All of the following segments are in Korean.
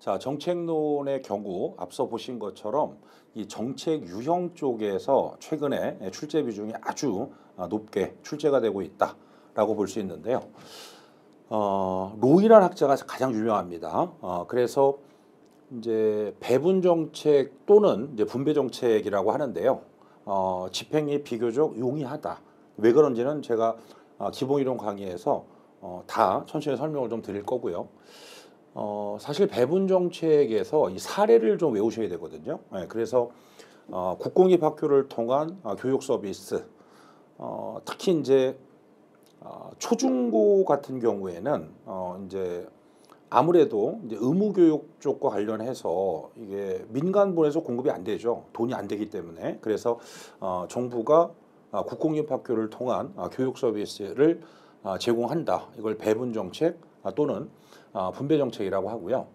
자, 정책론의 경우 앞서 보신 것처럼 이 정책 유형 쪽에서 최근에 출제 비중이 아주 높게 출제가 되고 있다라고 볼 수 있는데요. 로이란 학자가 가장 유명합니다. 그래서 이제 배분 정책 또는 이제 분배 정책이라고 하는데요. 집행이 비교적 용이하다. 왜 그런지는 제가 기본 이론 강의에서 다 천천히 설명을 좀 드릴 거고요. 사실 배분 정책에서 이 사례를 좀 외우셔야 되거든요. 네, 그래서 국공립학교를 통한 교육 서비스, 특히 이제 초중고 같은 경우에는 이제 아무래도 이제 의무교육 쪽과 관련해서 이게 민간본에서 공급이 안 되죠. 돈이 안 되기 때문에. 그래서 정부가 국공립학교를 통한 교육 서비스를 제공한다. 이걸 배분 정책 또는 분배 정책이라고 하고요.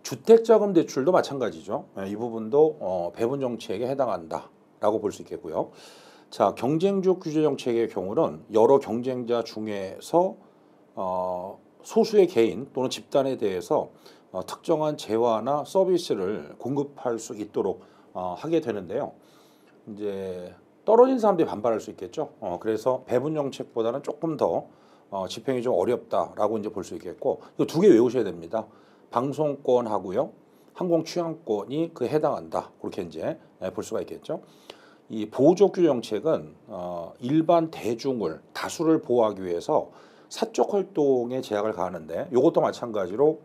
주택자금 대출도 마찬가지죠. 이 부분도 배분 정책에 해당한다라고 볼 수 있겠고요. 자, 경쟁적 규제 정책의 경우는 여러 경쟁자 중에서 소수의 개인 또는 집단에 대해서 특정한 재화나 서비스를 공급할 수 있도록 하게 되는데요. 이제 떨어진 사람들이 반발할 수 있겠죠. 그래서 배분 정책보다는 조금 더 집행이 좀 어렵다라고 이제 볼 수 있겠고, 이 두 개 외우셔야 됩니다. 방송권하고요, 항공 취향권이 그에 해당한다. 그렇게 이제 볼 수가 있겠죠. 이 보호적 규제 정책은 일반 대중을 다수를 보호하기 위해서 사적 활동에 제약을 가하는데, 이것도 마찬가지로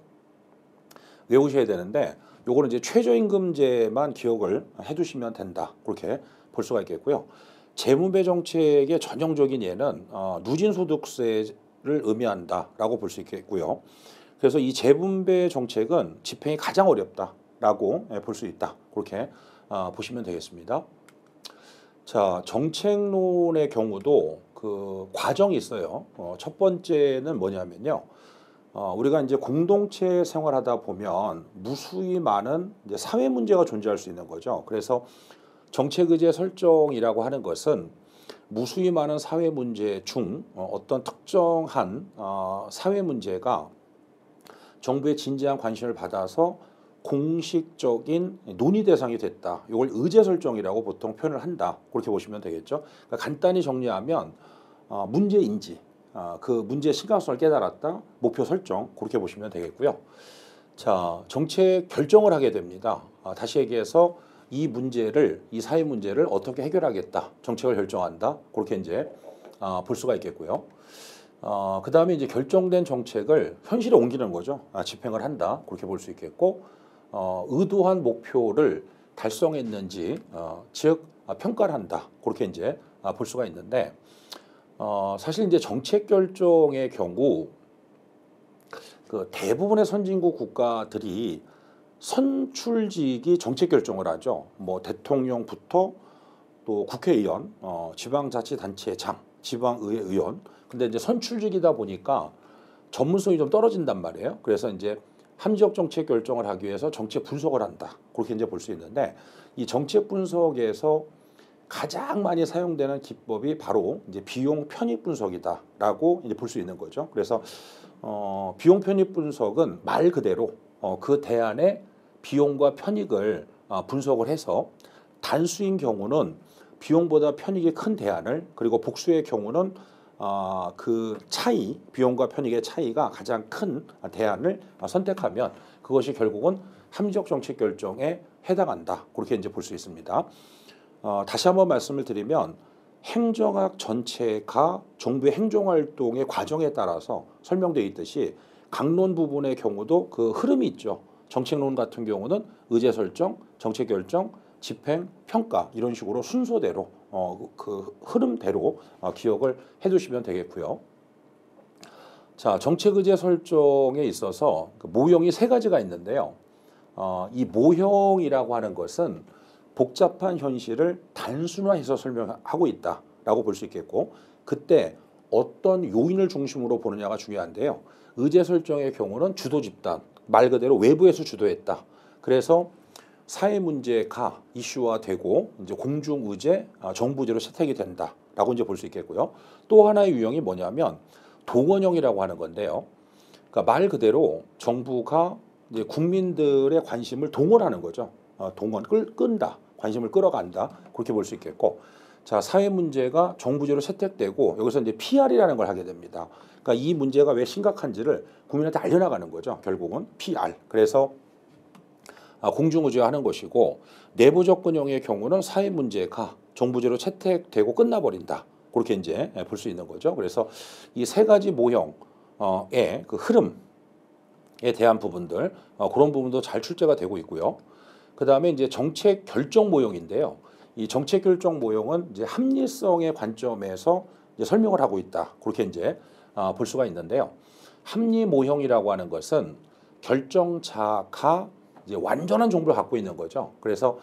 외우셔야 되는데, 요거는 이제 최저임금제만 기억을 해두시면 된다. 그렇게 볼 수가 있겠고요. 재분배 정책의 전형적인 예는 누진소득세를 의미한다라고 볼 수 있겠고요. 그래서 이 재분배 정책은 집행이 가장 어렵다라고 볼 수 있다. 그렇게 보시면 되겠습니다. 자, 정책론의 경우도 그 과정이 있어요. 첫 번째는 뭐냐면요. 우리가 이제 공동체 생활하다 보면 무수히 많은 이제 사회 문제가 존재할 수 있는 거죠. 그래서 정책 의제 설정이라고 하는 것은 무수히 많은 사회 문제 중 어떤 특정한 사회 문제가 정부의 진지한 관심을 받아서 공식적인 논의 대상이 됐다. 이걸 의제 설정이라고 보통 표현을 한다. 그렇게 보시면 되겠죠. 그러니까 간단히 정리하면 문제 인지, 그 문제의 심각성을 깨달았다. 목표 설정, 그렇게 보시면 되겠고요. 자, 정책 결정을 하게 됩니다. 다시 얘기해서 이 문제를, 이 사회 문제를 어떻게 해결하겠다. 정책을 결정한다. 그렇게 이제 볼 수가 있겠고요. 그 다음에 이제 결정된 정책을 현실에 옮기는 거죠. 집행을 한다. 그렇게 볼 수 있겠고, 의도한 목표를 달성했는지, 즉, 평가를 한다. 그렇게 이제 볼 수가 있는데, 사실 이제 정책 결정의 경우, 그 대부분의 선진국 국가들이 선출직이 정책 결정을 하죠. 뭐 대통령부터 또 국회의원, 지방자치단체장, 지방의회 의원. 근데 이제 선출직이다 보니까 전문성이 좀 떨어진단 말이에요. 그래서 이제 함지적 정책 결정을 하기 위해서 정책 분석을 한다. 그렇게 이제 볼 수 있는데, 이 정책 분석에서 가장 많이 사용되는 기법이 바로 이제 비용 편익 분석이다라고 이제 볼 수 있는 거죠. 그래서 비용 편익 분석은 말 그대로 그 대안의 비용과 편익을 분석을 해서 단수인 경우는 비용보다 편익이 큰 대안을, 그리고 복수의 경우는 그 차이, 비용과 편익의 차이가 가장 큰 대안을 선택하면 그것이 결국은 합리적 정책 결정에 해당한다. 그렇게 이제 볼 수 있습니다. 다시 한번 말씀을 드리면 행정학 전체가 정부의 행정활동의 과정에 따라서 설명되어 있듯이 강론 부분의 경우도 그 흐름이 있죠. 정책론 같은 경우는 의제 설정, 정책 결정, 집행, 평가 이런 식으로 순서대로 그 흐름대로 기억을 해두시면 되겠고요. 자, 정책 의제 설정에 있어서 그 모형이 세 가지가 있는데요. 이 모형이라고 하는 것은 복잡한 현실을 단순화해서 설명하고 있다라고 볼 수 있겠고, 그때 어떤 요인을 중심으로 보느냐가 중요한데요. 의제 설정의 경우는 주도 집단, 말 그대로 외부에서 주도했다. 그래서 사회 문제가 이슈화되고 이제 공중 의제, 정부 의제로 채택이 된다라고 이제 볼 수 있겠고요. 또 하나의 유형이 뭐냐면 동원형이라고 하는 건데요. 그러니까 말 그대로 정부가 이제 국민들의 관심을 동원하는 거죠. 끈다. 관심을 끌어간다. 그렇게 볼 수 있겠고. 자, 사회 문제가 정부제로 채택되고 여기서 이제 PR이라는 걸 하게 됩니다. 그러니까 이 문제가 왜 심각한지를 국민한테 알려나가는 거죠. 결국은 PR. 그래서 공중의제화하는 것이고 내부 접근형의 경우는 사회 문제가 정부제로 채택되고 끝나버린다. 그렇게 이제 볼 수 있는 거죠. 그래서 이 세 가지 모형의 그 흐름에 대한 부분들 그런 부분도 잘 출제가 되고 있고요. 그 다음에 이제 정책 결정 모형인데요. 이 정책 결정 모형은 이제 합리성의 관점에서 이제 설명을 하고 있다. 그렇게 이제 볼 수가 있는데요. 합리 모형이라고 하는 것은 결정자가 이제 완전한 정보를 갖고 있는 거죠. 그래서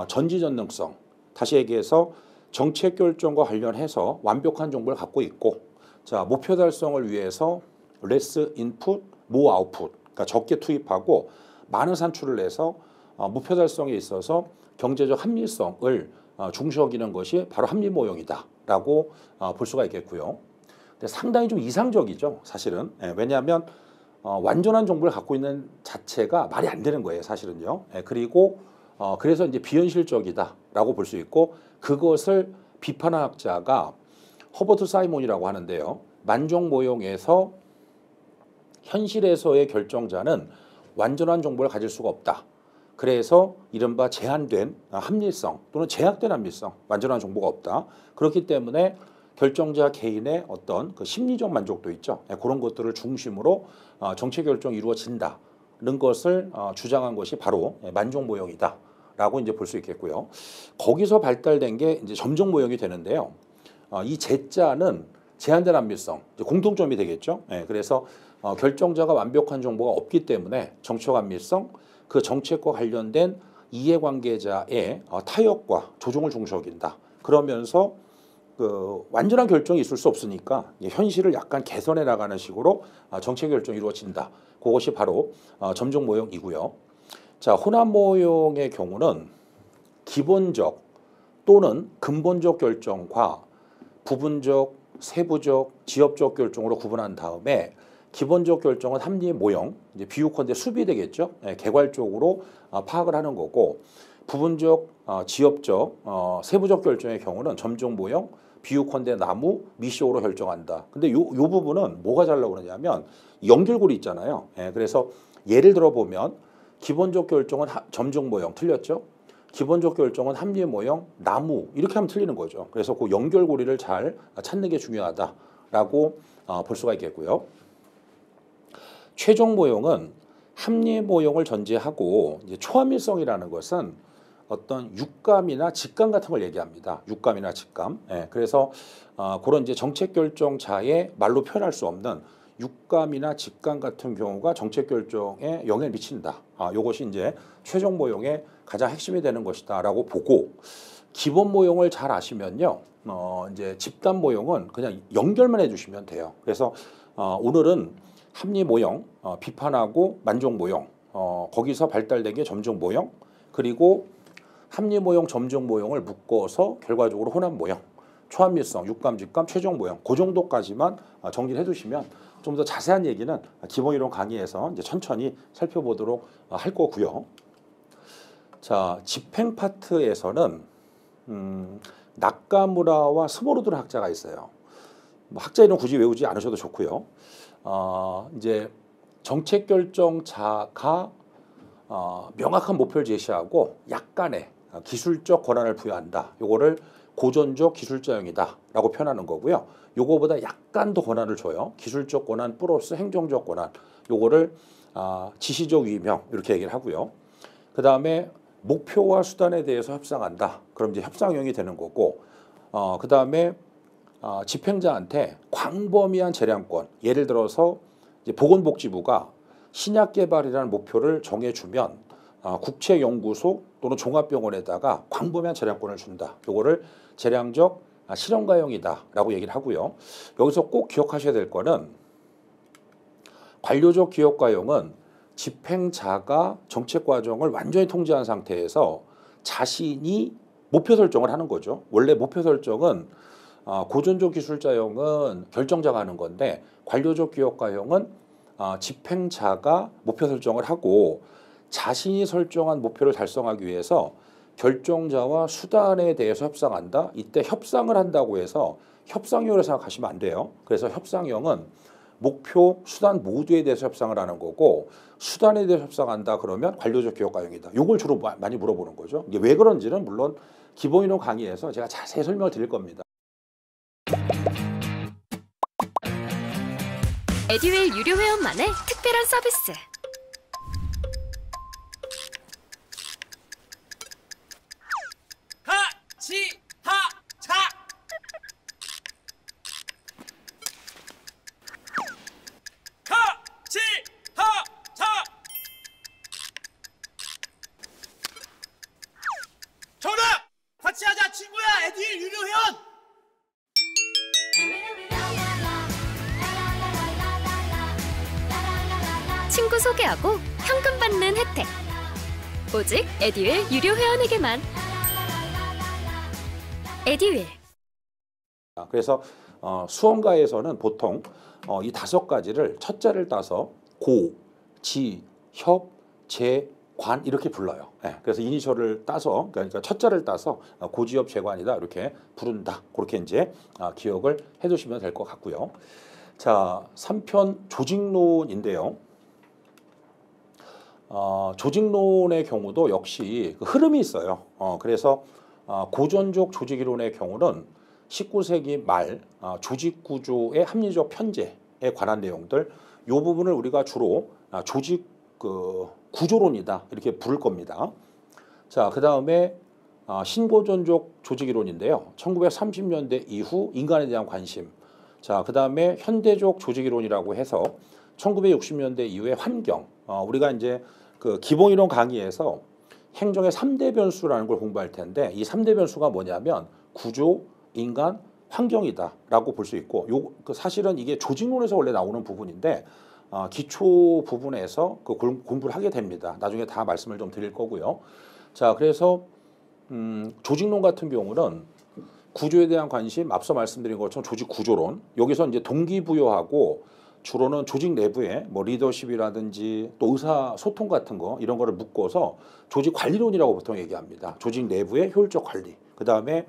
전지전능성, 다시 얘기해서 정책 결정과 관련해서 완벽한 정보를 갖고 있고, 자, 목표 달성을 위해서 less input, more output, 그러니까 적게 투입하고 많은 산출을 해서 목표 달성에 있어서 경제적 합리성을 중시여기는 것이 바로 합리 모형이다라고 볼 수가 있겠고요. 근데 상당히 좀 이상적이죠, 사실은. 왜냐하면 완전한 정보를 갖고 있는 자체가 말이 안 되는 거예요, 사실은요. 그리고 그래서 이제 비현실적이다라고 볼 수 있고 그것을 비판한 학자가 허버트 사이몬이라고 하는데요. 만종 모형에서 현실에서의 결정자는 완전한 정보를 가질 수가 없다. 그래서 이른바 제한된 합리성 또는 제약된 합리성, 완전한 정보가 없다. 그렇기 때문에 결정자 개인의 어떤 그 심리적 만족도 있죠. 그런 것들을 중심으로 정책 결정이 이루어진다는 것을 주장한 것이 바로 만종 모형이다라고 이제 볼 수 있겠고요. 거기서 발달된 게 이제 점종 모형이 되는데요. 이 제자는 제한된 합리성, 이제 공통점이 되겠죠. 그래서 결정자가 완벽한 정보가 없기 때문에 정책 합리성, 그 정책과 관련된 이해관계자의 타협과 조정을 중시여긴다. 그러면서 그 완전한 결정이 있을 수 없으니까 현실을 약간 개선해 나가는 식으로 정책 결정이 이루어진다. 그것이 바로 점종 모형이고요. 자, 혼합 모형의 경우는 기본적 또는 근본적 결정과 부분적, 세부적, 지역적 결정으로 구분한 다음에 기본적 결정은 합리 모형, 이제 비유컨대 수비 되겠죠. 개괄적으로 파악을 하는 거고 부분적, 지역적, 세부적 결정의 경우는 점종 모형, 비유컨대 나무, 미시오로 결정한다. 근데 요 부분은 뭐가 잘 나오느냐면 연결고리 있잖아요. 그래서 예를 들어 보면 기본적 결정은 점종 모형 틀렸죠. 기본적 결정은 합리 모형, 나무 이렇게 하면 틀리는 거죠. 그래서 그 연결고리를 잘 찾는 게 중요하다라고 볼 수가 있겠고요. 최종 모형은 합리 모형을 전제하고 이제 초합리성이라는 것은 어떤 육감이나 직감 같은 걸 얘기합니다. 육감이나 직감. 그래서 그런 이제 정책 결정자의 말로 표현할 수 없는 육감이나 직감 같은 경우가 정책 결정에 영향을 미친다. 이것이 이제 최종 모형의 가장 핵심이 되는 것이다라고 보고 기본 모형을 잘 아시면요, 이제 집단 모형은 그냥 연결만 해주시면 돼요. 그래서 오늘은 합리 모형, 비판하고 만종 모형, 거기서 발달된 게 점종 모형, 그리고 합리 모형, 점종 모형을 묶어서 결과적으로 혼합 모형, 초합리성, 육감, 직감, 최종 모형 그 정도까지만 정리를 해두시면 좀 더 자세한 얘기는 기본 이론 강의에서 이제 천천히 살펴보도록 할 거고요. 자, 집행 파트에서는 나카무라와 스모르드라는 학자가 있어요. 학자 이름 굳이 외우지 않으셔도 좋고요. 이제 정책 결정자가 명확한 목표를 제시하고 약간의 기술적 권한을 부여한다. 요거를 고전적 기술자형이다라고 표현하는 거고요. 요거보다 약간 더 권한을 줘요. 기술적 권한 플러스 행정적 권한. 요거를 지시적 위임형 이렇게 얘기를 하고요. 그 다음에 목표와 수단에 대해서 협상한다. 그럼 이제 협상형이 되는 거고, 그 다음에 집행자한테 광범위한 재량권, 예를 들어서 이제 보건복지부가 신약 개발이라는 목표를 정해주면 국책연구소 또는 종합병원에다가 광범위한 재량권을 준다. 요거를 재량적 실현가형이다라고 얘기를 하고요. 여기서 꼭 기억하셔야 될 거는 관료적 기업가형은 집행자가 정책 과정을 완전히 통제한 상태에서 자신이 목표 설정을 하는 거죠. 원래 목표 설정은 고전적 기술자형은 결정자가 하는 건데 관료적 기업가형은 집행자가 목표 설정을 하고 자신이 설정한 목표를 달성하기 위해서 결정자와 수단에 대해서 협상한다. 이때 협상을 한다고 해서 협상형으로 생각하시면 안 돼요. 그래서 협상형은 목표, 수단 모두에 대해서 협상을 하는 거고 수단에 대해서 협상한다 그러면 관료적 기업가용이다. 이걸 주로 많이 물어보는 거죠. 이게 왜 그런지는 물론 기본이론 강의에서 제가 자세히 설명을 드릴 겁니다. 에듀윌 유료 회원만의 특별한 서비스. 하치하차 하치하차 정답! 같이 하자 친구야 에듀윌 유료 회원! 친구 소개하고 현금 받는 혜택. 오직 에듀윌 유료 회원에게만. 에듀윌. 그래서 수험가에서는 보통 이 5가지를 첫자를 따서 고, 지, 협, 재, 관 이렇게 불러요. 네, 그래서 이니셜을 따서 그러니까 첫자를 따서 고지협 재관이다 이렇게 부른다. 그렇게 이제 기억을 해두시면 될 것 같고요. 자, 3편 조직론인데요. 조직론의 경우도 역시 그 흐름이 있어요. 그래서 고전적 조직이론의 경우는 19세기 말 조직구조의 합리적 편제에 관한 내용들 이 부분을 우리가 주로 조직 구조론이다 이렇게 부를 겁니다. 자, 그 다음에 신고전적 조직이론인데요. 1930년대 이후 인간에 대한 관심. 자, 그 다음에 현대적 조직이론이라고 해서 1960년대 이후의 환경. 우리가 이제 그 기본이론 강의에서 행정의 3대 변수라는 걸 공부할 텐데 이 3대 변수가 뭐냐면 구조, 인간, 환경이다라고 볼 수 있고 사실은 이게 조직론에서 원래 나오는 부분인데 기초 부분에서 그 공부를 하게 됩니다. 나중에 다 말씀을 좀 드릴 거고요. 자, 그래서 조직론 같은 경우는 구조에 대한 관심, 앞서 말씀드린 것처럼 조직 구조론, 여기서 이제 동기부여하고 주로는 조직 내부에 뭐 리더십이라든지 또 의사소통 같은 거 이런 거를 묶어서 조직 관리론이라고 보통 얘기합니다. 조직 내부의 효율적 관리. 그 다음에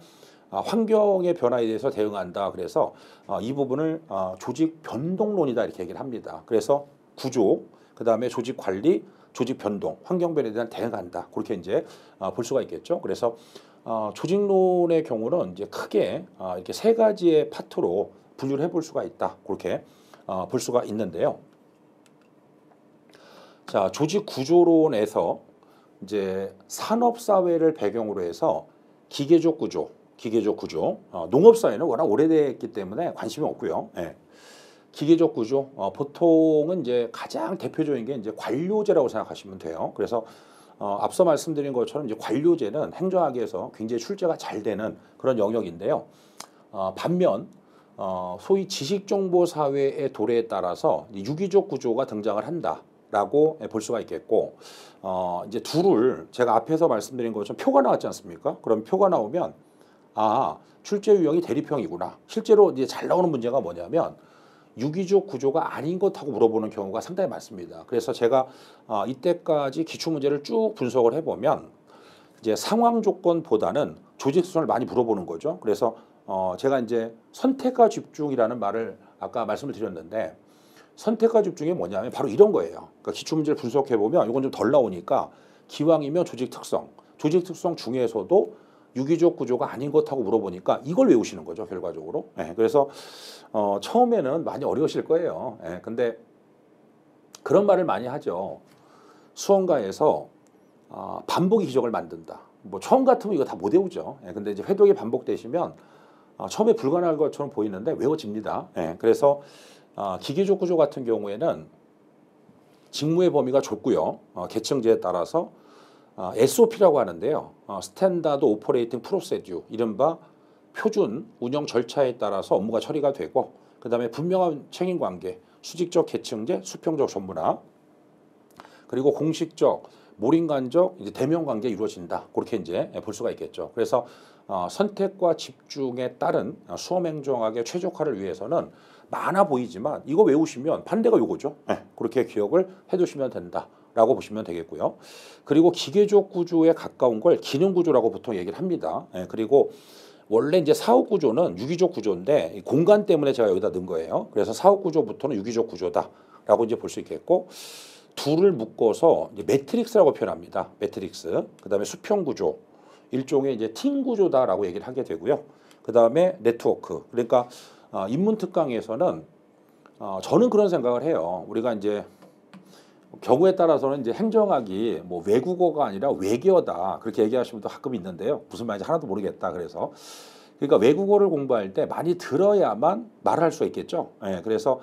환경의 변화에 대해서 대응한다. 그래서 이 부분을 조직 변동론이다 이렇게 얘기를 합니다. 그래서 구조, 그 다음에 조직 관리, 조직 변동, 환경 변화에 대한 대응한다. 그렇게 이제 볼 수가 있겠죠. 그래서 조직론의 경우는 이제 크게 이렇게 3가지의 파트로 분류를 해볼 수가 있다. 그렇게 볼 수가 있는데요. 자, 조직 구조론에서 이제 산업 사회를 배경으로 해서 기계적 구조, 농업 사회는 워낙 오래됐기 때문에 관심이 없고요. 예. 기계적 구조, 보통은 이제 가장 대표적인 게 이제 관료제라고 생각하시면 돼요. 그래서 앞서 말씀드린 것처럼 이제 관료제는 행정학에서 굉장히 출제가 잘 되는 그런 영역인데요. 반면 소위 지식정보사회의 도래에 따라서 유기적 구조가 등장을 한다라고 볼 수가 있겠고, 이제 둘을 제가 앞에서 말씀드린 것처럼 표가 나왔지 않습니까? 그럼 표가 나오면 출제 유형이 대립형이구나. 실제로 이제 잘 나오는 문제가 뭐냐면 유기적 구조가 아닌 것하고 물어보는 경우가 상당히 많습니다. 그래서 제가 이때까지 기출문제를 쭉 분석을 해보면 이제 상황 조건보다는 조직 수준을 많이 물어보는 거죠. 그래서 제가 이제 선택과 집중이라는 말을 아까 말씀을 드렸는데 선택과 집중이 뭐냐면 바로 이런 거예요. 그러니까 기출문제를 분석해보면 이건 좀 덜 나오니까 기왕이면 조직 특성 중에서도 유기적 구조가 아닌 것하고 물어보니까 이걸 외우시는 거죠, 결과적으로. 네, 그래서 처음에는 많이 어려우실 거예요. 네, 근데 그런 말을 많이 하죠. 수험가에서 반복이 기적을 만든다. 뭐 처음 같으면 이거 다 못 외우죠. 네, 근데 이제 회독이 반복되시면 처음에 불가능할 것처럼 보이는데 외워집니다. 네, 그래서 기계적 구조 같은 경우에는 직무의 범위가 좁고요. 계층제에 따라서 SOP라고 하는데요. 스탠다드 오퍼레이팅 프로세듀, 이른바 표준 운영 절차에 따라서 업무가 처리가 되고, 그 다음에 분명한 책임관계, 수직적 계층제, 수평적 전문화, 그리고 공식적, 몰인간적 이제 대면관계 이루어진다. 그렇게 이제 볼 수가 있겠죠. 그래서 선택과 집중에 따른 수험 행정학의 최적화를 위해서는 많아 보이지만 이거 외우시면 반대가 요거죠. 그렇게 기억을 해두시면 된다라고 보시면 되겠고요. 그리고 기계적 구조에 가까운 걸 기능 구조라고 보통 얘기를 합니다. 그리고 원래 이제 사업 구조는 유기적 구조인데 공간 때문에 제가 여기다 넣은 거예요. 그래서 사업 구조부터는 유기적 구조다라고 이제 볼 수 있겠고, 둘을 묶어서 이제 매트릭스라고 표현합니다. 매트릭스. 그다음에 수평 구조, 일종의 이제 팀 구조다라고 얘기를 하게 되고요. 그다음에 네트워크. 그러니까 인문 특강에서는 저는 그런 생각을 해요. 우리가 이제 경우에 따라서는 이제 행정학이 뭐 외국어가 아니라 외계어다 그렇게 얘기하시는 분도 가끔 있는데요. 무슨 말인지 하나도 모르겠다. 그래서 그러니까 외국어를 공부할 때 많이 들어야만 말을 할 수가 있겠죠. 그래서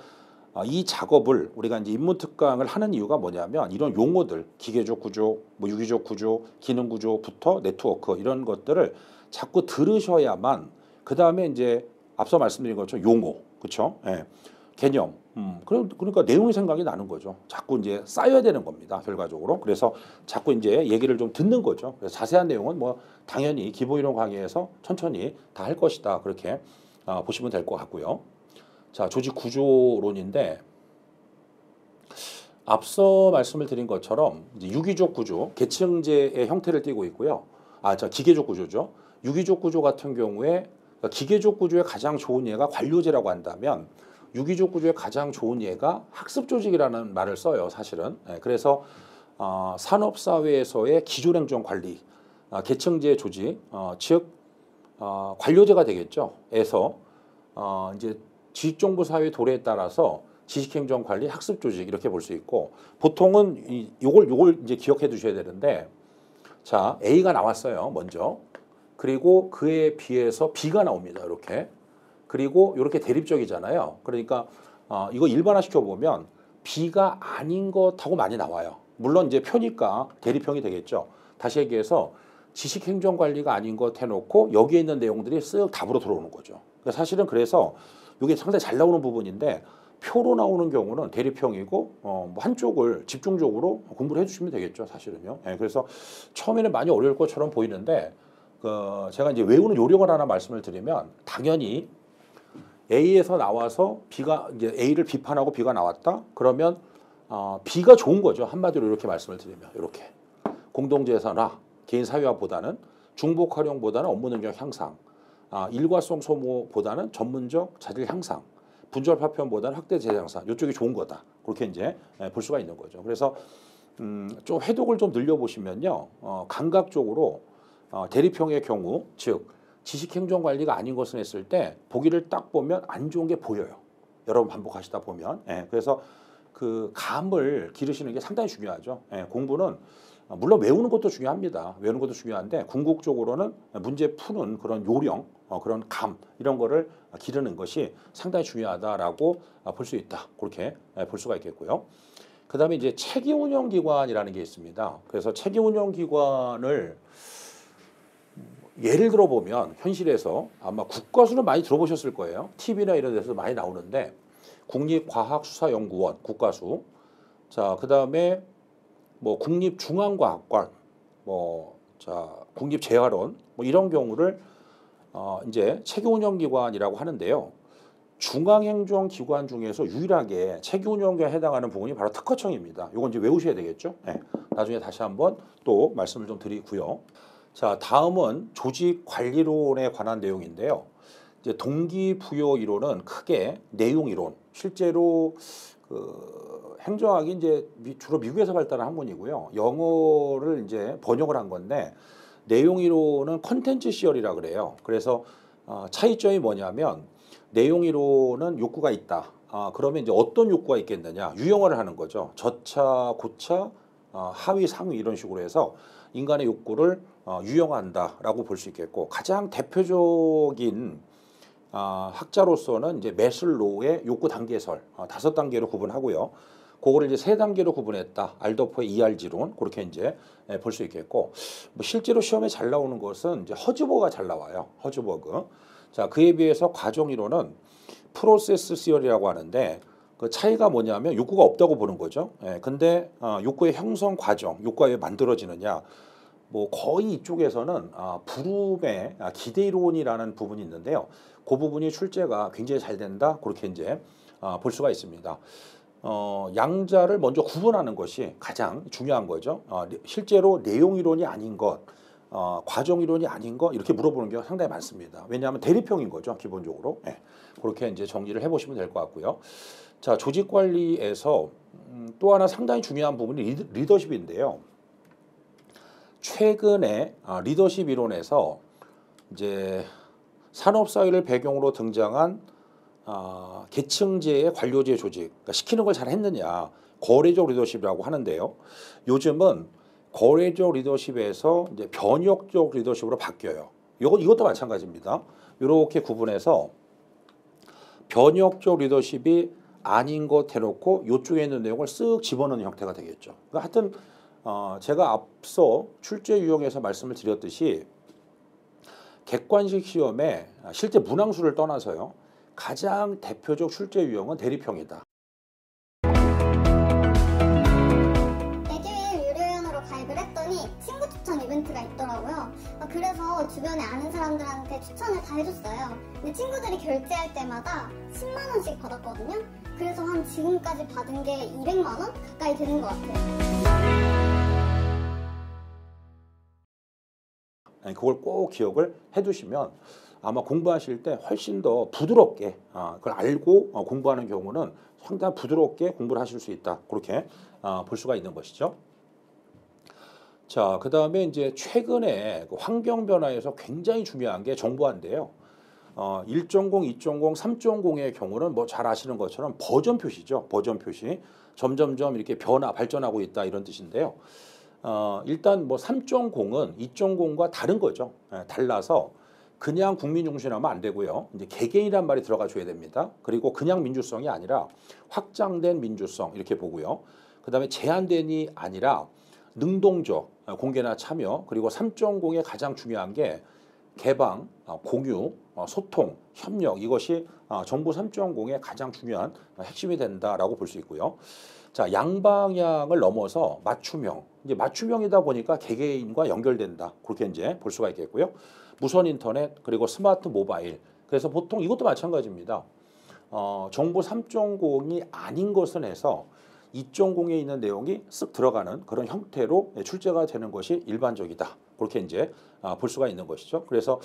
이 작업을 우리가 이제 인문 특강을 하는 이유가 뭐냐면 이런 용어들, 기계적 구조, 뭐 유기적 구조, 기능 구조부터 네트워크 이런 것들을 자꾸 들으셔야만 그 다음에 이제 앞서 말씀드린 것처럼 용어, 그렇죠? 개념. 그러니까 내용이 생각이 나는 거죠. 자꾸 이제 쌓여야 되는 겁니다. 결과적으로. 그래서 자꾸 이제 얘기를 좀 듣는 거죠. 그래서 자세한 내용은 뭐 당연히 기본이론 강의에서 천천히 다 할 것이다. 그렇게 보시면 될 것 같고요. 자, 조직 구조론인데 앞서 말씀을 드린 것처럼 이제 유기적 구조, 계층제의 형태를 띠고 있고요. 기계적 구조죠. 유기적 구조 같은 경우에 그러니까 기계적 구조의 가장 좋은 예가 관료제라고 한다면 유기적 구조의 가장 좋은 예가 학습 조직이라는 말을 써요, 사실은. 그래서 산업사회에서의 기존행정 관리, 계층제 조직, 즉 관료제가 되겠죠. 에서 이제 지식정보사회 도래에 따라서 지식행정 관리, 학습 조직 이렇게 볼 수 있고, 보통은 요걸 이제 기억해 두셔야 되는데, 자, A가 나왔어요, 먼저. 그리고 그에 비해서 B가 나옵니다, 이렇게. 그리고 이렇게 대립적이잖아요. 그러니까 이거 일반화시켜 보면 B가 아닌 것하고 많이 나와요. 물론 이제 표니까 대립형이 되겠죠. 다시 얘기해서 지식행정관리가 아닌 것 해놓고 여기에 있는 내용들이 쓱 답으로 들어오는 거죠. 사실은 그래서 이게 상당히 잘 나오는 부분인데 표로 나오는 경우는 대립형이고 뭐 한쪽을 집중적으로 공부를 해주시면 되겠죠. 사실은요. 그래서 처음에는 많이 어려울 것처럼 보이는데 제가 이제 외우는 요령을 하나 말씀을 드리면 당연히 A에서 나와서 B가 이제 A를 비판하고 B가 나왔다. 그러면 B가 좋은 거죠. 한마디로 이렇게 말씀을 드리면 이렇게 공동재산화, 개인 사회화보다는 중복 활용보다는 업무 능력 향상, 일과성 소모보다는 전문적 자질 향상, 분절 파편보다는 확대 재생산. 이쪽이 좋은 거다. 그렇게 이제 볼 수가 있는 거죠. 그래서 좀 해독을 좀 늘려보시면요, 감각적으로 대립형의 경우, 즉 지식행정관리가 아닌 것을 했을 때 보기를 딱 보면 안 좋은 게 보여요. 여러 번 반복하시다 보면. 그래서 그 감을 기르시는 게 상당히 중요하죠. 공부는 물론 외우는 것도 중요합니다. 외우는 것도 중요한데 궁극적으로는 문제 푸는 그런 요령, 그런 감 이런 거를 기르는 것이 상당히 중요하다라고 볼 수 있다. 그렇게 볼 수가 있겠고요. 그다음에 이제 체계운영기관이라는 게 있습니다. 그래서 체계운영기관을 예를 들어 보면 현실에서 아마 국가수는 많이 들어보셨을 거예요. TV나 이런 데서 많이 나오는데 국립과학수사연구원 국가수, 자 그다음에 뭐 국립중앙과학관, 국립재활원 뭐 이런 경우를 이제 체계운영기관이라고 하는데요. 중앙행정기관 중에서 유일하게 체계운영에 해당하는 부분이 바로 특허청입니다. 이건 이제 외우셔야 되겠죠. 나중에 다시 한번 또 말씀을 좀 드리고요. 자, 다음은 조직관리론에 관한 내용인데요. 이제 동기부여 이론은 크게 내용 이론, 실제로 행정학이 이제 주로 미국에서 발달한 학문이고요. 영어를 이제 번역을 한 건데 내용 이론은 컨텐츠 시열이라 그래요. 그래서 차이점이 뭐냐면 내용 이론은 욕구가 있다. 그러면 이제 어떤 욕구가 있겠느냐? 유형화를 하는 거죠. 저차, 고차, 하위, 상위 이런 식으로 해서 인간의 욕구를 유형화한다라고 볼 수 있겠고, 가장 대표적인 학자로서는 이제 메슬로우의 욕구 단계설 5단계로 구분하고요. 그거를 이제 3단계로 구분했다. 알더퍼의 ERG론 그렇게 이제 볼 수 있겠고, 뭐 실제로 시험에 잘 나오는 것은 이제 허즈버그가 잘 나와요. 허즈버그. 자, 그에 비해서 과정 이론은 프로세스 시열이라고 하는데 그 차이가 뭐냐면 욕구가 없다고 보는 거죠. 근데 욕구의 형성 과정, 욕구가 왜 만들어지느냐? 뭐 거의 이쪽에서는 부름의 기대 이론이라는 부분이 있는데요. 그 부분이 출제가 굉장히 잘 된다. 그렇게 이제 볼 수가 있습니다. 양자를 먼저 구분하는 것이 가장 중요한 거죠. 실제로 내용 이론이 아닌 것, 과정 이론이 아닌 것 이렇게 물어보는 게 상당히 많습니다. 왜냐하면 대립형인 거죠, 기본적으로. 네, 그렇게 이제 정리를 해보시면 될 것 같고요. 자, 조직 관리에서 또 하나 상당히 중요한 부분이 리더십인데요. 최근에 리더십 이론에서 이제 산업사회를 배경으로 등장한 계층제의 관료제 조직, 그러니까 시키는 걸 잘 했느냐, 거래적 리더십이라고 하는데요. 요즘은 거래적 리더십에서 이제 변혁적 리더십으로 바뀌어요. 이것도 마찬가지입니다. 이렇게 구분해서 변혁적 리더십이 아닌 것 해놓고 이쪽에 있는 내용을 쓱 집어넣는 형태가 되겠죠. 그러니까 하여튼 제가 앞서 출제 유형에서 말씀을 드렸듯이 객관식 시험에 실제 문항수를 떠나서요. 가장 대표적 출제 유형은 대립형이다. 에듀윌 유료회원으로 가입을 했더니 친구 추천 이벤트가 있더라고요. 그래서 주변에 아는 사람들한테 추천을 다 해줬어요. 근데 친구들이 결제할 때마다 10만 원씩 받았거든요. 그래서 한 지금까지 받은 게 200만 원 가까이 되는 것 같아요. 그걸 꼭 기억을 해두시면 아마 공부하실 때 훨씬 더 부드럽게 그걸 알고 공부하는 경우는 상당히 부드럽게 공부를 하실 수 있다. 그렇게 볼 수가 있는 것이죠. 자, 그 다음에 이제 최근에 그 환경 변화에서 굉장히 중요한 게 정보화인데요. 1.0, 2.0, 3.0의 경우는 뭐 잘 아시는 것처럼 버전 표시죠. 버전 표시. 점점점 이렇게 발전하고 있다 이런 뜻인데요. 일단 뭐 3.0은 2.0과 다른 거죠. 달라서 그냥 국민 중심하면 안 되고요. 이제 개개인이란 말이 들어가 줘야 됩니다. 그리고 그냥 민주성이 아니라 확장된 민주성 이렇게 보고요. 그다음에 제한된이 아니라 능동적 공개나 참여, 그리고 3.0의 가장 중요한 게 개방, 공유, 소통, 협력, 이것이 정부 3.0의 가장 중요한 핵심이 된다라고 볼 수 있고요. 자, 양방향을 넘어서 맞춤형. 이제 맞춤형이다 보니까 개개인과 연결된다. 그렇게 이제 볼 수가 있겠고요. 무선 인터넷, 그리고 스마트 모바일. 그래서 보통 이것도 마찬가지입니다. 정부 3.0이 아닌 것은 해서 2.0에 있는 내용이 쓱 들어가는 그런 형태로 출제가 되는 것이 일반적이다. 그렇게 이제 볼 수가 있는 것이죠. 그래서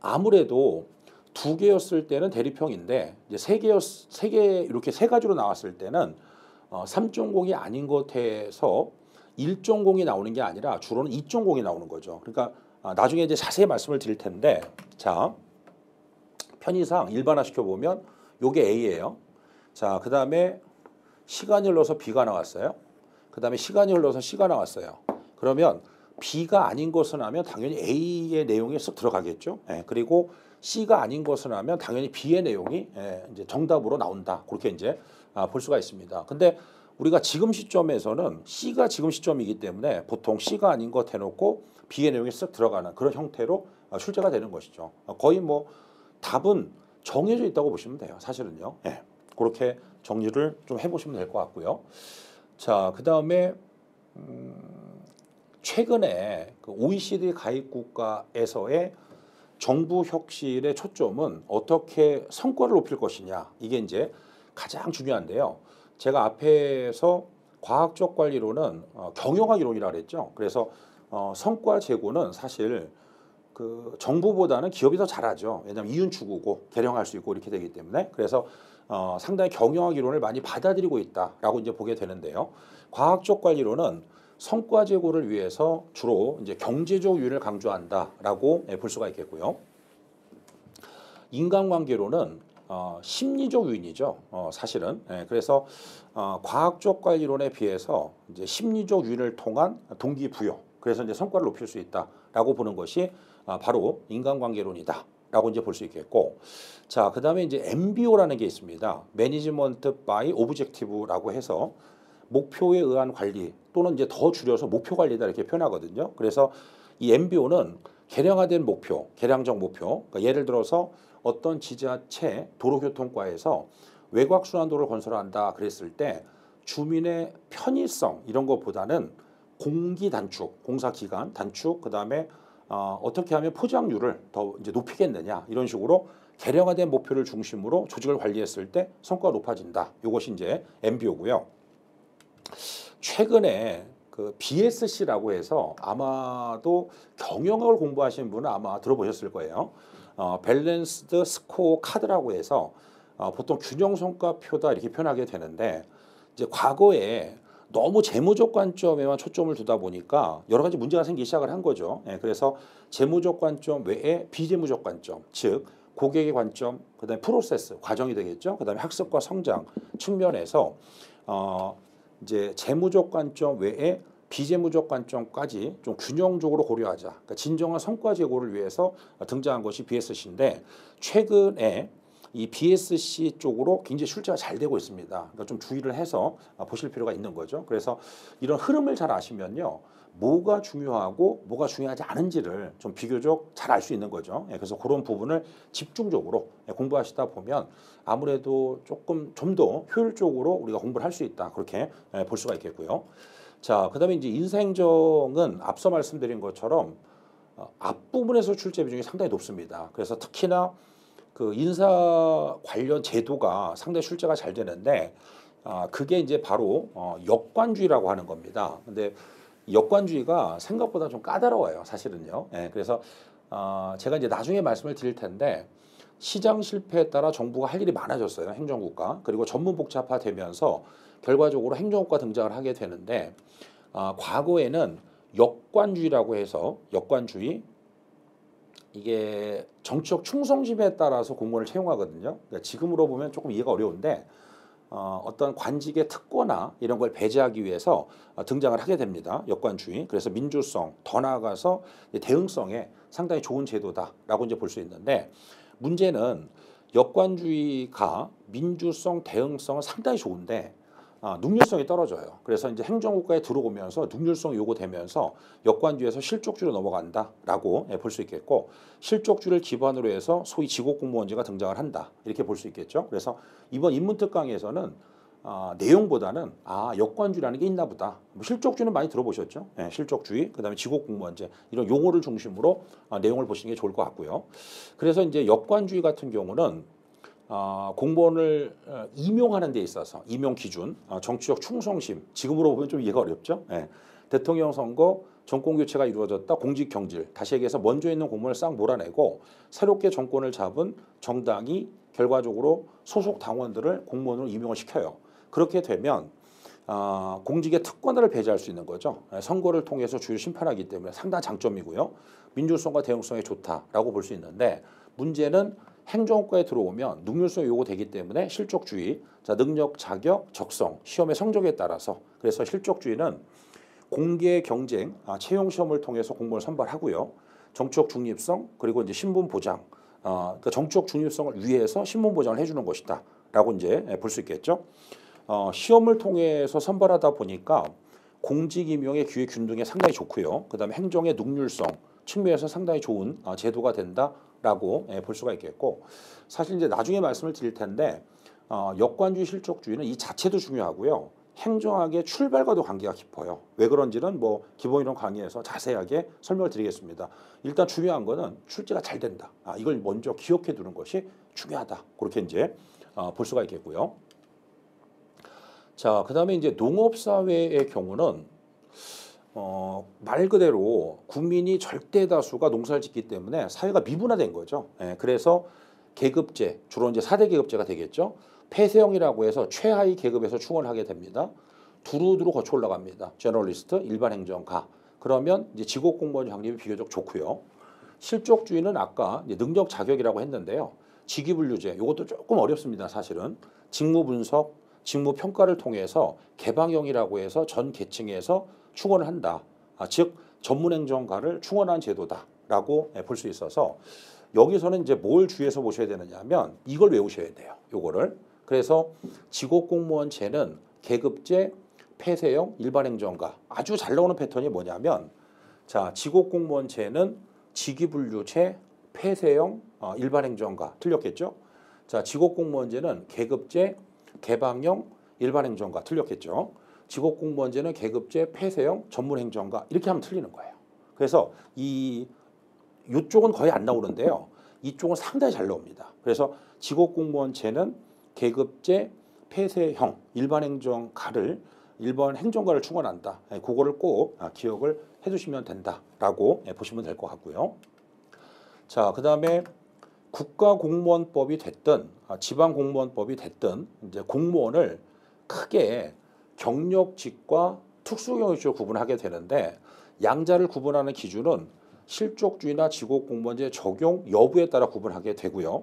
아무래도 두 개였을 때는 대립형인데 이제 세 개 이렇게 세 가지로 나왔을 때는 3.0이 아닌 것에서 1.0이 나오는 게 아니라 주로는 2.0이 나오는 거죠. 그러니까 나중에 이제 자세히 말씀을 드릴 텐데, 자, 편의상 일반화시켜 보면 요게 A예요. 자, 그 다음에 시간이 흘러서 B가 나왔어요. 그 다음에 시간이 흘러서 C가 나왔어요. 그러면 B가 아닌 것은 하면 당연히 A의 내용이 쓱 들어가겠죠. 그리고 C가 아닌 것은 하면 당연히 B의 내용이 이제 정답으로 나온다. 그렇게 이제 볼 수가 있습니다. 근데 우리가 지금 시점에서는 C가 지금 시점이기 때문에 보통 C가 아닌 것 해놓고 B의 내용이 쓱 들어가는 그런 형태로 출제가 되는 것이죠. 거의 뭐 답은 정해져 있다고 보시면 돼요. 사실은요. 그렇게 정리를 좀 해보시면 될 것 같고요. 자, 그 다음에 최근에 그 OECD 가입 국가에서의 정부 혁신의 초점은 어떻게 성과를 높일 것이냐, 이게 이제 가장 중요한데요. 제가 앞에서 과학적 관리론은 경영학 이론이라 그랬죠. 그래서 성과 제고는 사실 그 정부보다는 기업이 더 잘하죠. 왜냐하면 이윤 추구고 개량할 수 있고 이렇게 되기 때문에. 그래서 상당히 경영학 이론을 많이 받아들이고 있다라고 이제 보게 되는데요. 과학적 관리론은 성과 제고를 위해서 주로 이제 경제적 유인을 강조한다라고 볼 수가 있겠고요. 인간관계론은 심리적 유인이죠. 사실은. 그래서 과학적 관리론에 비해서 이제 심리적 유인을 통한 동기부여. 그래서 이제 성과를 높일 수 있다라고 보는 것이 바로 인간관계론이다라고 이제 볼 수 있겠고, 자, 그다음에 이제 MBO라는 게 있습니다. 매니지먼트 바이 오브젝티브라고 해서 목표에 의한 관리, 또는 이제 더 줄여서 목표 관리다 이렇게 표현하거든요. 그래서 이 MBO는 개량화된 목표, 개량적 목표. 그러니까 예를 들어서 어떤 지자체 도로교통과에서 외곽순환도를 건설한다 그랬을 때 주민의 편의성 이런 것보다는 공기 단축, 공사 기간 단축, 그다음에 어떻게 하면 포장률을 더 이제 높이겠느냐 이런 식으로 개량화된 목표를 중심으로 조직을 관리했을 때 성과가 높아진다. 이것이 이제 MBO고요. 최근에 그 BSC라고 해서 아마도 경영학을 공부하시는 분은 아마 들어보셨을 거예요. 밸런스드 스코어 카드라고 해서 보통 균형 성과표다 이렇게 표현하게 되는데 이제 과거에 너무 재무적 관점에만 초점을 두다 보니까 여러 가지 문제가 생기기 시작을 한 거죠. 그래서 재무적 관점 외에 비재무적 관점, 즉 고객의 관점, 그다음에 프로세스, 과정이 되겠죠. 그다음에 학습과 성장 측면에서 이제 재무적 관점 외에 비재무적 관점까지 좀 균형적으로 고려하자. 그러니까 진정한 성과 제고를 위해서 등장한 것이 BSC인데 최근에 이 BSC 쪽으로 굉장히 출제가 잘 되고 있습니다. 그러니까 좀 주의를 해서 보실 필요가 있는 거죠. 그래서 이런 흐름을 잘 아시면요. 뭐가 중요하고 뭐가 중요하지 않은지를 좀 비교적 잘 알 수 있는 거죠. 그래서 그런 부분을 집중적으로 공부하시다 보면 아무래도 조금 좀 더 효율적으로 우리가 공부를 할 수 있다. 그렇게 볼 수가 있겠고요. 자, 그다음에 이제 인사행정은 앞서 말씀드린 것처럼 앞부분에서 출제 비중이 상당히 높습니다. 그래서 특히나 그 인사 관련 제도가 상당히 출제가 잘 되는데 그게 이제 바로 역관주의라고 하는 겁니다. 근데 역관주의가 생각보다 좀 까다로워요, 사실은요. 그래서 제가 이제 나중에 말씀을 드릴 텐데 시장 실패에 따라 정부가 할 일이 많아졌어요, 행정국가. 그리고 전문 복잡화되면서 결과적으로 행정국가 등장을 하게 되는데 과거에는 역관주의라고 해서 역관주의 이게 정치적 충성심에 따라서 공무원을 채용하거든요. 그러니까 지금으로 보면 조금 이해가 어려운데 어떤 관직의 특권이나 이런 걸 배제하기 위해서 등장을 하게 됩니다. 역관주의. 그래서 민주성, 더 나아가서 대응성에 상당히 좋은 제도다라고 이제 볼 수 있는데 문제는 역관주의가 민주성, 대응성은 상당히 좋은데 능률성이 떨어져요. 그래서 이제 행정국가에 들어오면서 능률성이 요구되면서 역관주의에서 실족주로 넘어간다라고 볼 수 있겠고 실족주를 기반으로 해서 소위 지곡공무원제가 등장을 한다 이렇게 볼 수 있겠죠. 그래서 이번 인문특 강의에서는 내용보다는 역관주의라는 게 있나 보다. 실족주는 많이 들어보셨죠. 실족주의, 그다음에 지곡공무원제 이런 용어를 중심으로 내용을 보시는 게 좋을 것 같고요. 그래서 이제 역관주의 같은 경우는 공무원을 임용하는 데 있어서 임용 기준, 정치적 충성심, 지금으로 보면 좀 이해가 어렵죠. 대통령 선거, 정권 교체가 이루어졌다, 공직 경질, 다시 얘기해서 먼저 있는 공무원을 싹 몰아내고 새롭게 정권을 잡은 정당이 결과적으로 소속 당원들을 공무원으로 임용을 시켜요. 그렇게 되면 공직의 특권을 배제할 수 있는 거죠. 선거를 통해서 주요 심판하기 때문에 상당한 장점이고요. 민주성과 대응성이 좋다라고 볼 수 있는데 문제는 행정국가에 들어오면 능률성이 요구되기 때문에 실족주의, 능력, 자격, 적성, 시험의 성적에 따라서 그래서 실족주의는 공개 경쟁, 채용 시험을 통해서 공무원을 선발하고요. 정치적 중립성 그리고 이제 신분 보장, 그러니까 정치적 중립성을 위해서 신분 보장을 해주는 것이다라고 이제 볼 수 있겠죠. 시험을 통해서 선발하다 보니까 공직 임용의 기회 균등에 상당히 좋고요. 그다음에 행정의 능률성 측면에서 상당히 좋은 제도가 된다라고 볼 수가 있겠고 사실 이제 나중에 말씀을 드릴 텐데 역관주의 실족주의는 이 자체도 중요하고요. 행정학의 출발과도 관계가 깊어요. 왜 그런지는 뭐 기본이론 강의에서 자세하게 설명을 드리겠습니다. 일단 중요한 거는 출제가 잘 된다. 이걸 먼저 기억해 두는 것이 중요하다. 그렇게 이제 볼 수가 있겠고요. 자, 그다음에 이제 농업사회의 경우는 말 그대로 국민이 절대 다수가 농사를 짓기 때문에 사회가 미분화된 거죠. 그래서 계급제, 주로 이제 4대 계급제가 되겠죠. 폐쇄형이라고 해서 최하위 계급에서 충원을 하게 됩니다. 두루두루 거쳐 올라갑니다. 제너럴리스트, 일반 행정가. 그러면 이제 지곡공무원 확립이 비교적 좋고요. 실족주의는 아까 이제 능력 자격이라고 했는데요. 직위분류제, 이것도 조금 어렵습니다. 사실은 직무 분석, 직무 평가를 통해서 개방형이라고 해서 전 계층에서 충원을 한다. 즉 전문행정가를 충원한 제도다라고 볼 수 있어서 여기서는 이제 뭘 주의해서 보셔야 되느냐면 이걸 외우셔야 돼요. 요거를. 그래서 지곡공무원제는 계급제, 폐쇄형, 일반행정가 아주 잘 나오는 패턴이 뭐냐면 자 지곡공무원제는 직위분류제, 폐쇄형, 일반행정가 틀렸겠죠? 자 지곡공무원제는 계급제, 개방형, 일반행정가 틀렸겠죠? 직업공무원제는 계급제 폐쇄형 전문행정가 이렇게 하면 틀리는 거예요. 그래서 이쪽은 거의 안 나오는데요. 이쪽은 상당히 잘 나옵니다. 그래서 직업공무원제는 계급제 폐쇄형 일반 행정가를 충원한다. 그거를 꼭 기억을 해두시면 된다라고 보시면 될 것 같고요. 자, 그다음에 국가공무원법이 됐든 지방공무원법이 됐든 이제 공무원을 크게 경력직과 특수경력직으로 구분하게 되는데 양자를 구분하는 기준은 실족주의나 직업공무원제 적용 여부에 따라 구분하게 되고요.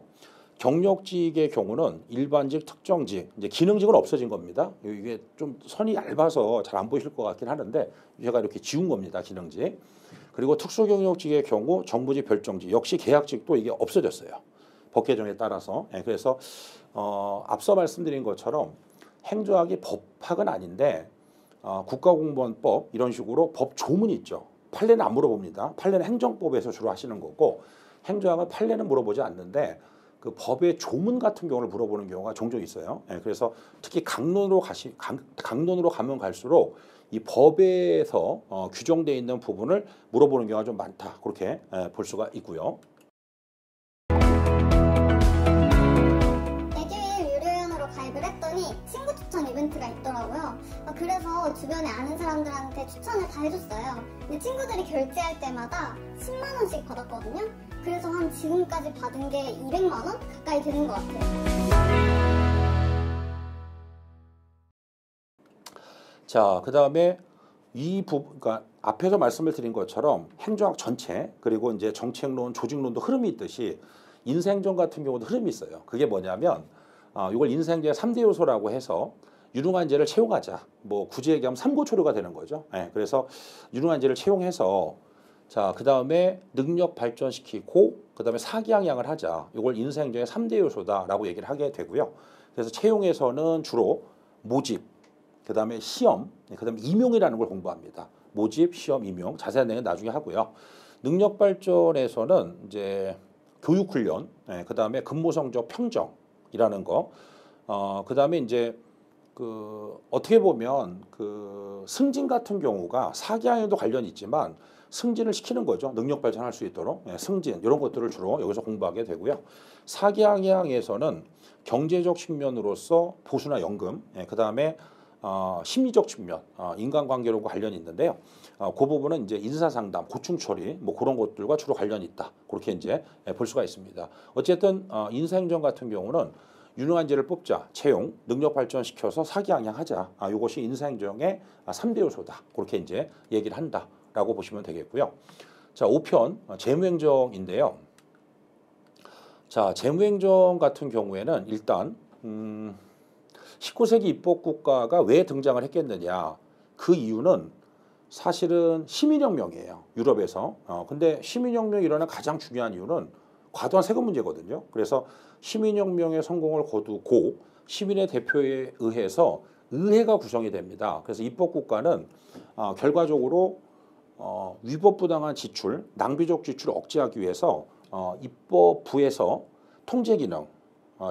경력직의 경우는 일반직, 특정직, 이제 기능직은 없어진 겁니다. 이게 좀 선이 얇아서 잘 안 보이실 것 같긴 하는데 제가 이렇게 지운 겁니다. 기능직. 그리고 특수경력직의 경우 정부직, 별정직, 역시 계약직도 이게 없어졌어요. 법 개정에 따라서. 그래서 앞서 말씀드린 것처럼 행정학이 법학은 아닌데 국가공무원법 이런 식으로 법 조문이 있죠. 판례는 안 물어봅니다. 판례는 행정법에서 주로 하시는 거고 행정학은 판례는 물어보지 않는데 그 법의 조문 같은 경우를 물어보는 경우가 종종 있어요. 그래서 특히 강론으로 가면 갈수록 이 법에서 규정되어 있는 부분을 물어보는 경우가 좀 많다. 그렇게 볼 수가 있고요. 에듀윌 유료회원으로 가입을 했더니 친구 추천 이벤트가 있더라고요. 그래서 주변에 아는 사람들한테 추천을 다 해줬어요. 근데 친구들이 결제할 때마다 10만 원씩 받았거든요. 그래서 한 지금까지 받은 게 200만 원 가까이 되는 것 같아요. 자, 그다음에 그러니까 앞에서 말씀을 드린 것처럼 행정학 전체 그리고 이제 정책론, 조직론도 흐름이 있듯이 인사행정 같은 경우도 흐름이 있어요. 그게 뭐냐면 이걸 인사행정의 3대 요소라고 해서 유능한제를 채용하자. 뭐 굳이 얘기하면 삼고초려가 되는 거죠. 그래서 유능한제를 채용해서 자, 그다음에 능력 발전시키고 그다음에 사기양양을 하자. 이걸 인사행정의 3대 요소다라고 얘기를 하게 되고요. 그래서 채용에서는 주로 모집, 그다음에 시험, 그다음에 임용이라는 걸 공부합니다. 모집, 시험, 임용. 자세한 내용은 나중에 하고요. 능력 발전에서는 이제 교육 훈련, 그다음에 근무 성적 평정이라는 거. 그다음에 이제 어떻게 보면 승진 같은 경우가 사기양양도 관련이 있지만 승진을 시키는 거죠. 능력 발전할 수 있도록. 승진 이런 것들을 주로 여기서 공부하게 되고요. 사기양양에서는 경제적 측면으로서 보수나 연금, 그다음에 심리적 측면, 인간관계로 관련이 있는데요. 그 부분은 이제 인사상담, 고충 처리, 뭐 그런 것들과 주로 관련이 있다. 그렇게 이제 볼 수가 있습니다. 어쨌든 인사행정 같은 경우는 유능한제를 뽑자, 채용, 능력 발전시켜서 사기양양하자. 이것이 인사행정의 3대 요소다. 그렇게 이제 얘기를 한다라고 보시면 되겠고요. 자, 5편 재무행정인데요. 자, 재무행정 같은 경우에는 일단 19세기 입법국가가 왜 등장을 했겠느냐. 그 이유는 사실은 시민혁명이에요. 유럽에서. 근데 시민혁명이 일어난 가장 중요한 이유는 과도한 세금 문제거든요. 그래서 시민혁명의 성공을 거두고 시민의 대표에 의해서 의회가 구성이 됩니다. 그래서 입법국가는 결과적으로 위법부당한 지출, 낭비적 지출을 억제하기 위해서 입법부에서 통제기능,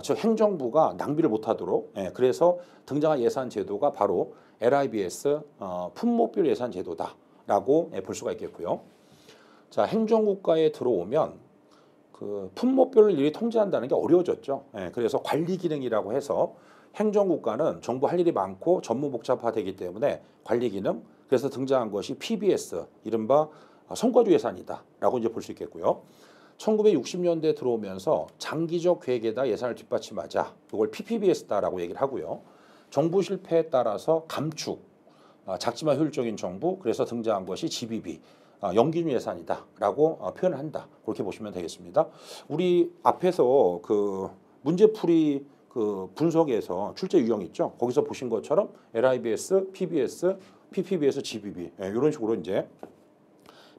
즉 행정부가 낭비를 못하도록 그래서 등장한 예산 제도가 바로 LIBS 품목별 예산 제도다라고 볼 수가 있겠고요. 자, 행정국가에 들어오면 품목별을 일일이 통제한다는 게 어려워졌죠. 그래서 관리 기능이라고 해서 행정국가는 정부 할 일이 많고 전무복잡화되기 때문에 관리 기능, 그래서 등장한 것이 PBS, 이른바 성과주 예산이다라고 이제 볼 수 있겠고요. 1960년대 들어오면서 장기적 계획에다 예산을 뒷받침하자. 이걸 PPBS다라고 얘기를 하고요. 정부 실패에 따라서 감축, 작지만 효율적인 정부, 그래서 등장한 것이 GBB, 연기준 예산이다라고 표현을 한다. 그렇게 보시면 되겠습니다. 우리 앞에서 문제풀이 분석에서 출제 유형 있죠. 거기서 보신 것처럼 LIBS, PBS, PPBS, GBB 이런 식으로 이제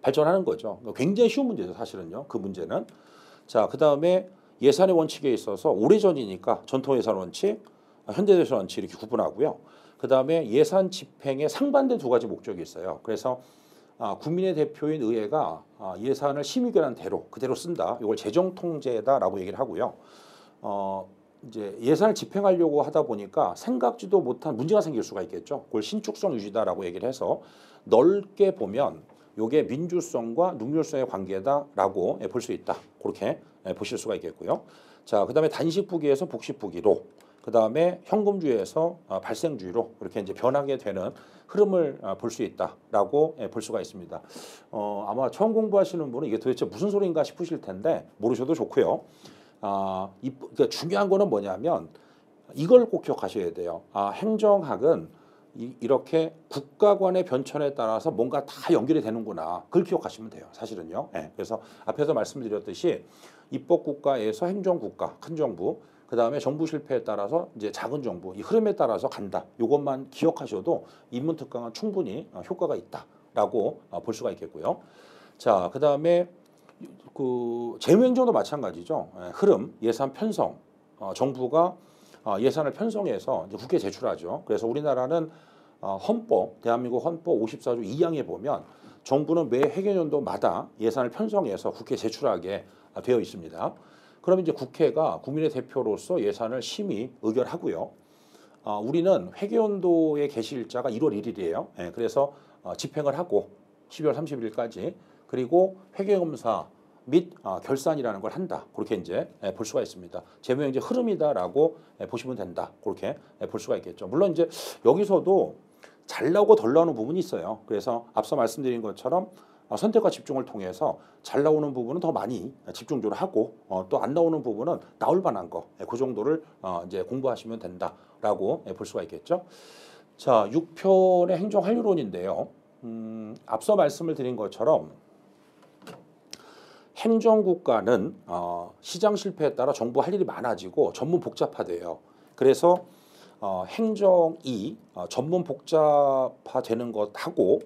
발전하는 거죠. 굉장히 쉬운 문제죠, 사실은요. 그 문제는. 자, 그다음에 예산의 원칙에 있어서 오래전이니까 전통 예산 원칙, 현대 예산 원칙 이렇게 구분하고요. 그다음에 예산 집행에 상반된 두 가지 목적이 있어요. 그래서 국민의 대표인 의회가 예산을 심의결한 대로 그대로 쓴다. 이걸 재정 통제다라고 얘기를 하고요. 이제 예산을 집행하려고 하다 보니까 생각지도 못한 문제가 생길 수가 있겠죠. 그걸 신축성 유지다라고 얘기를 해서 넓게 보면 이게 민주성과 능률성의 관계다라고 볼 수 있다. 그렇게 보실 수가 있겠고요. 자, 그다음에 단식부기에서 복식부기로, 그다음에 현금주의에서 발생주의로 이렇게 이제 변하게 되는 흐름을 볼 수 있다라고 볼 수가 있습니다. 아마 처음 공부하시는 분은 이게 도대체 무슨 소리인가 싶으실 텐데 모르셔도 좋고요. 그러니까 중요한 거는 뭐냐면 이걸 꼭 기억하셔야 돼요. 행정학은 이렇게 국가관의 변천에 따라서 뭔가 다 연결이 되는구나. 그걸 기억하시면 돼요. 사실은요. 네. 그래서 앞에서 말씀드렸듯이 입법국가에서 행정국가, 큰 정부, 그 다음에 정부 실패에 따라서 이제 작은 정부, 이 흐름에 따라서 간다. 이것만 기억하셔도 인문특강은 충분히 효과가 있다라고 볼 수가 있겠고요. 자, 그 다음에 그 재무행정도 마찬가지죠. 흐름, 예산 편성, 정부가 예산을 편성해서 이제 국회에 제출하죠. 그래서 우리나라는 헌법, 대한민국 헌법 54조 2항에 보면 정부는 매 회계연도마다 예산을 편성해서 국회에 제출하게 되어 있습니다. 그럼 이제 국회가 국민의 대표로서 예산을 심의 의결하고요. 우리는 회계연도의 개시일자가 1월 1일이에요. 그래서 집행을 하고 12월 30일까지, 그리고 회계검사 및 결산이라는 걸 한다. 그렇게 이제 볼 수가 있습니다. 재무행정 흐름이다라고 보시면 된다. 그렇게 볼 수가 있겠죠. 물론 이제 여기서도 잘 나오고 덜 나오는 부분이 있어요. 그래서 앞서 말씀드린 것처럼 선택과 집중을 통해서 잘 나오는 부분은 더 많이 집중적으로 하고 또 안 나오는 부분은 나올 만한 거, 그 정도를 이제 공부하시면 된다라고 볼 수가 있겠죠. 자, 6편의 행정 한류론인데요. 앞서 말씀을 드린 것처럼 행정국가는 시장 실패에 따라 정부 할 일이 많아지고 전문 복잡화돼요. 그래서 행정이 전문 복잡화되는 것하고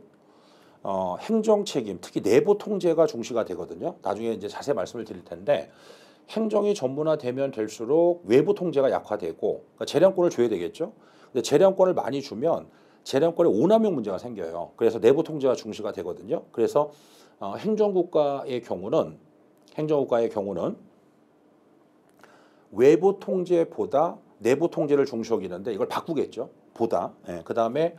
행정 책임, 특히 내부 통제가 중시가 되거든요. 나중에 이제 자세히 말씀을 드릴 텐데, 행정이 전문화되면 될수록 외부 통제가 약화되고, 그러니까 재량권을 줘야 되겠죠. 근데 재량권을 많이 주면 재량권의 오남용 문제가 생겨요. 그래서 내부 통제가 중시가 되거든요. 그래서 행정국가의 경우는 외부 통제보다 내부 통제를 중시 여기는데 이걸 바꾸겠죠. 보다. 그 다음에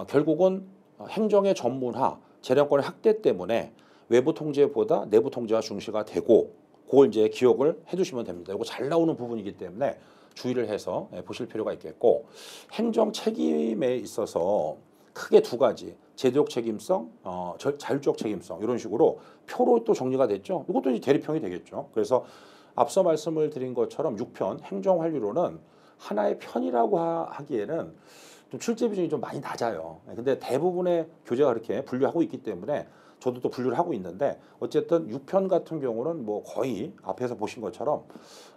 결국은 행정의 전문화, 재량권의 확대 때문에 외부 통제보다 내부 통제가 중시가 되고, 그걸 이제 기억을 해두시면 됩니다. 이거 잘 나오는 부분이기 때문에 주의를 해서 보실 필요가 있겠고, 행정 책임에 있어서 크게 두 가지, 제도적 책임성, 자율적 책임성, 이런 식으로 표로 또 정리가 됐죠. 이것도 이제 대립형이 되겠죠. 그래서 앞서 말씀을 드린 것처럼 6편 행정환류로는 하나의 편이라고 하기에는 좀 출제 비중이 좀 많이 낮아요. 근데 대부분의 교재가 그렇게 분류하고 있기 때문에 저도 또 분류를 하고 있는데, 어쨌든 6편 같은 경우는 뭐 거의 앞에서 보신 것처럼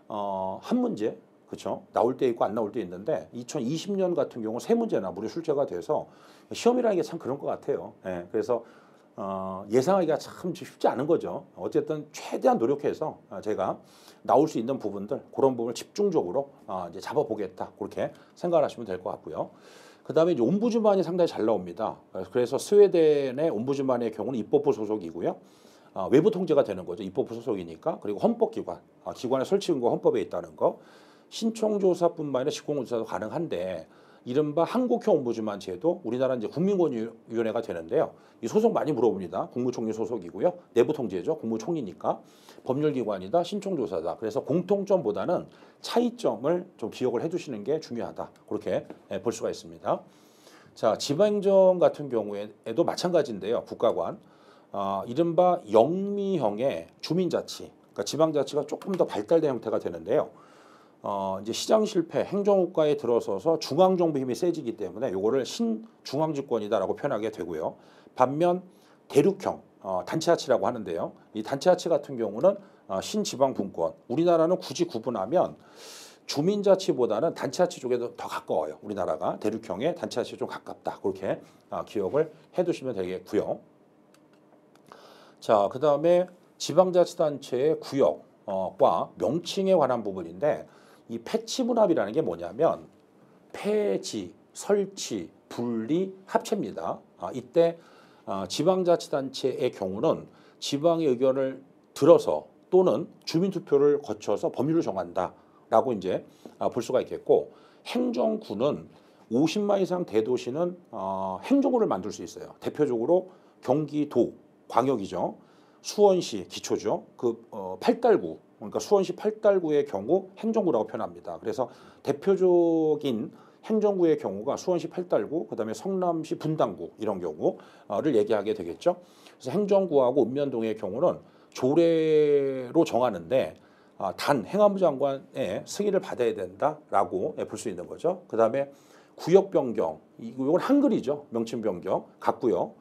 한 문제, 그렇죠? 나올 때 있고 안 나올 때 있는데 2020년 같은 경우 세 문제나 무료 출제가 돼서 시험이라는 게 참 그런 것 같아요. 그래서 예상하기가 참 쉽지 않은 거죠. 어쨌든 최대한 노력해서 제가 나올 수 있는 부분들, 그런 부분을 집중적으로 이제 잡아보겠다, 그렇게 생각을 하시면 될 것 같고요. 그 다음에 이제 옴부즈만이 상당히 잘 나옵니다. 그래서 스웨덴의 옴부즈만의 경우는 입법부 소속이고요. 외부 통제가 되는 거죠. 입법부 소속이니까. 그리고 헌법기관, 기관의 설치근거 헌법에 있다는 거. 신청조사뿐만 아니라 직권조사도 가능한데, 이른바 한국형 옴부즈만 제도, 우리나라 이제 국민권위원회가 되는데요. 이 소속 많이 물어봅니다. 국무총리 소속이고요. 내부 통제죠. 국무총리니까. 법률기관이다, 신청조사다. 그래서 공통점보다는 차이점을 좀 기억을 해두시는 게 중요하다. 그렇게 볼 수가 있습니다. 자, 지방행정 같은 경우에도 마찬가지인데요. 국가관. 이른바 영미형의 주민자치, 그러니까 지방자치가 조금 더 발달된 형태가 되는데요. 이제 시장 실패, 행정국가에 들어서서 중앙정부 힘이 세지기 때문에 요거를 신중앙집권이다라고 표현하게 되고요. 반면 대륙형 단체자치라고 하는데요. 이 단체자치 같은 경우는 신지방분권. 우리나라는 굳이 구분하면 주민자치보다는 단체자치 쪽에 더 가까워요. 우리나라가 대륙형의 단체자치에 좀 가깝다. 그렇게 기억을 해두시면 되겠고요. 자, 그 다음에 지방자치단체의 구역과 명칭에 관한 부분인데, 이 패치분합이라는 게 뭐냐면 폐지, 설치, 분리, 합체입니다. 이때 지방자치단체의 경우는 지방의 의견을 들어서 또는 주민투표를 거쳐서 법률을 정한다라고 라고 이제 볼 수가 있겠고, 행정구는 50만 이상 대도시는 행정구를 만들 수 있어요. 대표적으로 경기도 광역이죠. 수원시 기초죠. 그 8달구, 그러니까 수원시 8달구의 경우 행정구라고 표현합니다. 그래서 대표적인 행정구의 경우가 수원시 8달구, 그다음에 성남시 분당구 이런 경우를 얘기하게 되겠죠. 그래서 행정구하고 읍면동의 경우는 조례로 정하는데 단 행안부 장관의 승인을 받아야 된다라고 볼 수 있는 거죠. 그다음에 구역 변경, 이건 한글이죠. 명칭 변경 같고요.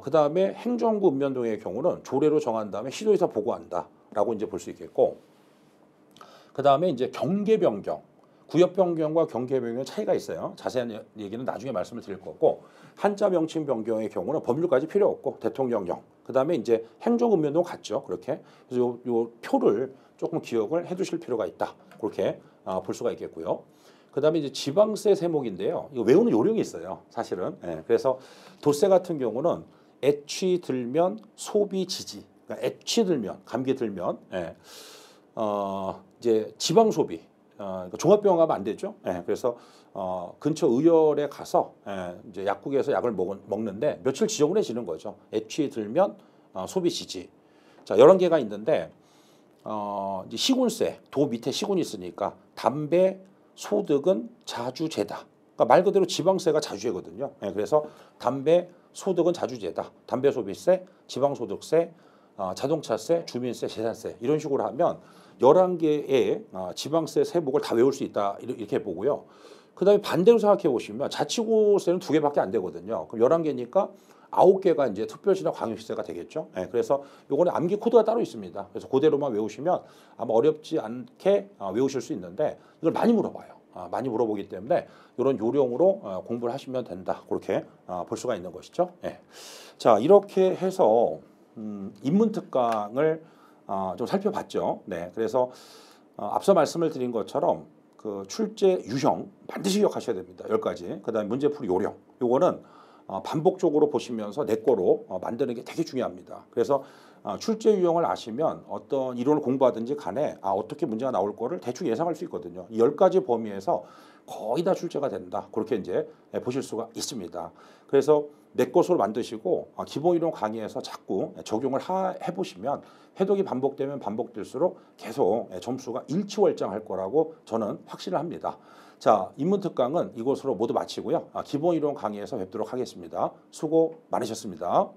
그다음에 행정구 읍면동의 경우는 조례로 정한 다음에 시도에서 보고한다라고 이제 볼 수 있겠고, 그다음에 이제 경계 변경, 구역 변경과 경계 변경의 차이가 있어요. 자세한 얘기는 나중에 말씀을 드릴 거고, 한자 명칭 변경의 경우는 법률까지 필요 없고 대통령령. 그다음에 이제 행정 읍면동 같죠. 그렇게. 그래서 요 표를 조금 기억을 해두실 필요가 있다. 그렇게 볼 수가 있겠고요. 그다음에 이제 지방세 세목인데요. 이거 외우는 요령이 있어요. 사실은. 예, 그래서 도세 같은 경우는 애취 들면 소비 지지. 그러니까 애취 들면 감기 들면 이제 지방 소비. 그러니까 종합병원 가면 안 되죠. 예, 그래서 근처 의원에 가서 이제 약국에서 약을 먹는데 며칠 지저분해지는 거죠. 애취 들면 소비 지지. 자, 여러 개가 있는데 이제 시군세, 도 밑에 시군이 있으니까 담배 소득은 자주제다. 그러니까 말 그대로 지방세가 자주제거든요. 예, 그래서 담배 소득은 자주제다. 담배 소비세, 지방소득세, 자동차세, 주민세, 재산세 이런 식으로 하면 11개의 지방세 세목을 다 외울 수 있다 이렇게 보고요. 그다음에 반대로 생각해 보시면 자치구세는 2개밖에 안 되거든요. 그럼 11개니까 9개가 이제 특별시나 광역시세가 되겠죠. 네, 그래서 요거는 암기 코드가 따로 있습니다. 그래서 그대로만 외우시면 아마 어렵지 않게 외우실 수 있는데 이걸 많이 물어봐요. 많이 물어보기 때문에 이런 요령으로 공부를 하시면 된다. 그렇게 볼 수가 있는 것이죠. 네. 자, 이렇게 해서 인문특강을 좀 살펴봤죠. 네, 그래서 앞서 말씀을 드린 것처럼 그 출제 유형 반드시 기억하셔야 됩니다. 10가지. 그다음에 문제풀이 요령. 요거는 반복적으로 보시면서 내 거로 만드는 게 되게 중요합니다. 그래서 출제 유형을 아시면 어떤 이론을 공부하든지 간에 어떻게 문제가 나올 거를 대충 예상할 수 있거든요. 이 10가지 범위에서 거의 다 출제가 된다. 그렇게 이제 보실 수가 있습니다. 그래서 내 것으로 만드시고 기본 이론 강의에서 자꾸 적용을 해보시면 해독이 반복되면 반복될수록 계속 점수가 일치월장할 거라고 저는 확신을 합니다. 자, 인문특강은 이것으로 모두 마치고요. 기본 이론 강의에서 뵙도록 하겠습니다. 수고 많으셨습니다.